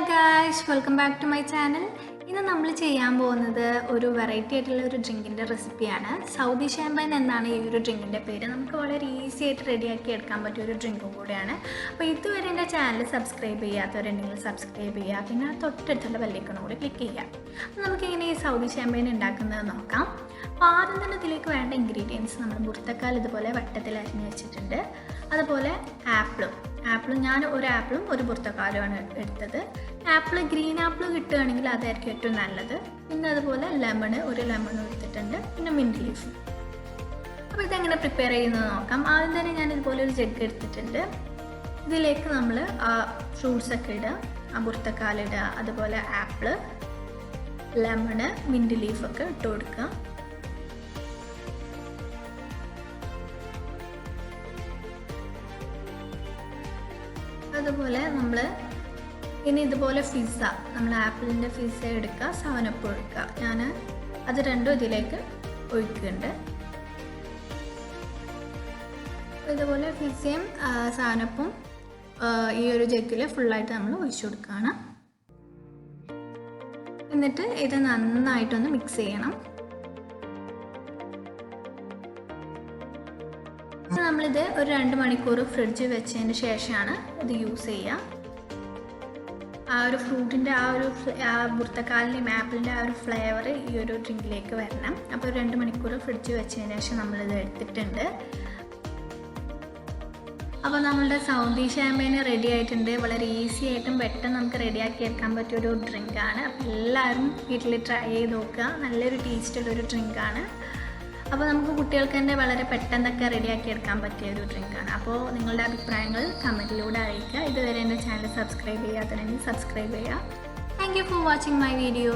guys, welcome back to my channel. ഇന്ന് നമ്മൾ ചെയ്യാൻ പോകുന്നത് ഒരു വെറൈറ്റി ആയിട്ടുള്ള ഒരു ഡ്രിങ്കിൻ്റെ റെസിപ്പിയാണ്. സൗദി ഷാമ്പൈൻ എന്നാണ് ഈ ഒരു ഡ്രിങ്കിൻ്റെ പേര്. നമുക്ക് വളരെ ഈസി ആയിട്ട് റെഡിയാക്കി എടുക്കാൻ പറ്റിയ ഒരു ഡ്രിങ്കും കൂടെയാണ്. അപ്പോൾ ഇതുവരെ എൻ്റെ ചാനൽ സബ്സ്ക്രൈബ് ചെയ്യാത്തവരുണ്ടെങ്കിൽ സബ്സ്ക്രൈബ് ചെയ്യുക, പിന്നെ തൊട്ടടുത്തുള്ള ബെല്ലൈക്കണും കൂടി ക്ലിക്ക് ചെയ്യാം. അപ്പോൾ നമുക്കിങ്ങനെ ഈ സൗദി ഷാമ്പൈൻ ഉണ്ടാക്കുന്നത് നോക്കാം. അപ്പോൾ ആദ്യം തന്നെ ഇതിലേക്ക് വേണ്ട ഇൻഗ്രീഡിയൻസ് നമ്മൾ ബുർത്തക്കാൽ ഇതുപോലെ വട്ടത്തിൽ അരിഞ്ഞ് വെച്ചിട്ടുണ്ട്. അതുപോലെ ആപ്പിളും ഞാൻ ഒരു ആപ്പിളും ഒരു ബുർത്തക്കാലുമാണ് എടുത്തത്. ഗ്രീൻ ആപ്പിൾ കിട്ടുകയാണെങ്കിൽ അതായിരിക്കും ഏറ്റവും നല്ലത്. പിന്നെ അതുപോലെ ഒരു ലെമൺ എടുത്തിട്ടുണ്ട്, പിന്നെ മിൻറ്റ് ലീഫ്. അപ്പോൾ ഇതെങ്ങനെ പ്രിപ്പയർ ചെയ്യുന്നത് നോക്കാം. ആദ്യം തന്നെ ഞാൻ ഇതുപോലെ ഒരു ജഗ് എടുത്തിട്ടുണ്ട്. ഇതിലേക്ക് നമ്മൾ ഫ്രൂട്ട്സൊക്കെ ഇടുക, ബുർത്തക്കാലിടുക, അതുപോലെ ആപ്പിള്, ലെമണ്, മിൻറ്റ് ലീഫൊക്കെ ഇട്ട് കൊടുക്കുക. അതുപോലെ നമ്മൾ ഇനി ഇതുപോലെ നമ്മൾ ആപ്പിളിൻ്റെ പിസ്സ എടുക്കുക, സാവനപ്പ് ഒഴിക്കുക. ഞാൻ അത് രണ്ടും ഇതിലേക്ക് ഒഴിക്കുന്നുണ്ട്. ഇതുപോലെ പിസ്സയും സാവനപ്പും ഈ ഒരു ജഗ്ഗിൽ ഫുള്ളായിട്ട് നമ്മൾ ഒഴിച്ചു കൊടുക്കുകയാണ്. എന്നിട്ട് ഇത് നന്നായിട്ടൊന്ന് മിക്സ് ചെയ്യണം. നമ്മളിത് ഒരു 2 മണിക്കൂർ ഫ്രിഡ്ജിൽ വെച്ചതിന് ശേഷമാണ് ഇത് യൂസ് ചെയ്യുക. ആ ഒരു ഫ്രൂട്ടിൻ്റെ ബുർത്തക്കാലിൻ്റെയും ആപ്പിളിൻ്റെ ഒരു ഫ്ലേവർ ഈ ഒരു ഡ്രിങ്കിലേക്ക് വരണം. അപ്പോൾ 2 മണിക്കൂർ ഫ്രിഡ്ജിൽ വെച്ചതിന് ശേഷം നമ്മളിത് എടുത്തിട്ടുണ്ട്. അപ്പോൾ നമ്മളുടെ സൗദി ഷാമ്പൈൻ റെഡി ആയിട്ടുണ്ട്. വളരെ ഈസി ആയിട്ടും പെട്ടെന്ന് നമുക്ക് റെഡിയാക്കി എടുക്കാൻ പറ്റിയൊരു ഡ്രിങ്കാണ്. അപ്പോൾ എല്ലാവരും വീട്ടിൽ ട്രൈ ചെയ്ത് നോക്കുക. നല്ലൊരു ടേസ്റ്റുള്ളൊരു ഡ്രിങ്കാണ്. അപ്പോൾ നമുക്ക് കുട്ടികൾക്ക് തന്നെ വളരെ പെട്ടെന്നൊക്കെ റെഡിയാക്കി എടുക്കാൻ പറ്റിയ ഒരു ഡ്രിങ്കാണ്. അപ്പോൾ നിങ്ങളുടെ അഭിപ്രായങ്ങൾ കമൻറ്റിലൂടെ അറിയിക്കുക. ഇതുവരെ എൻ്റെ ചാനൽ സബ്സ്ക്രൈബ് ചെയ്യാത്തവരെങ്കിൽ സബ്സ്ക്രൈബ് ചെയ്യുക. Thank you for watching my video.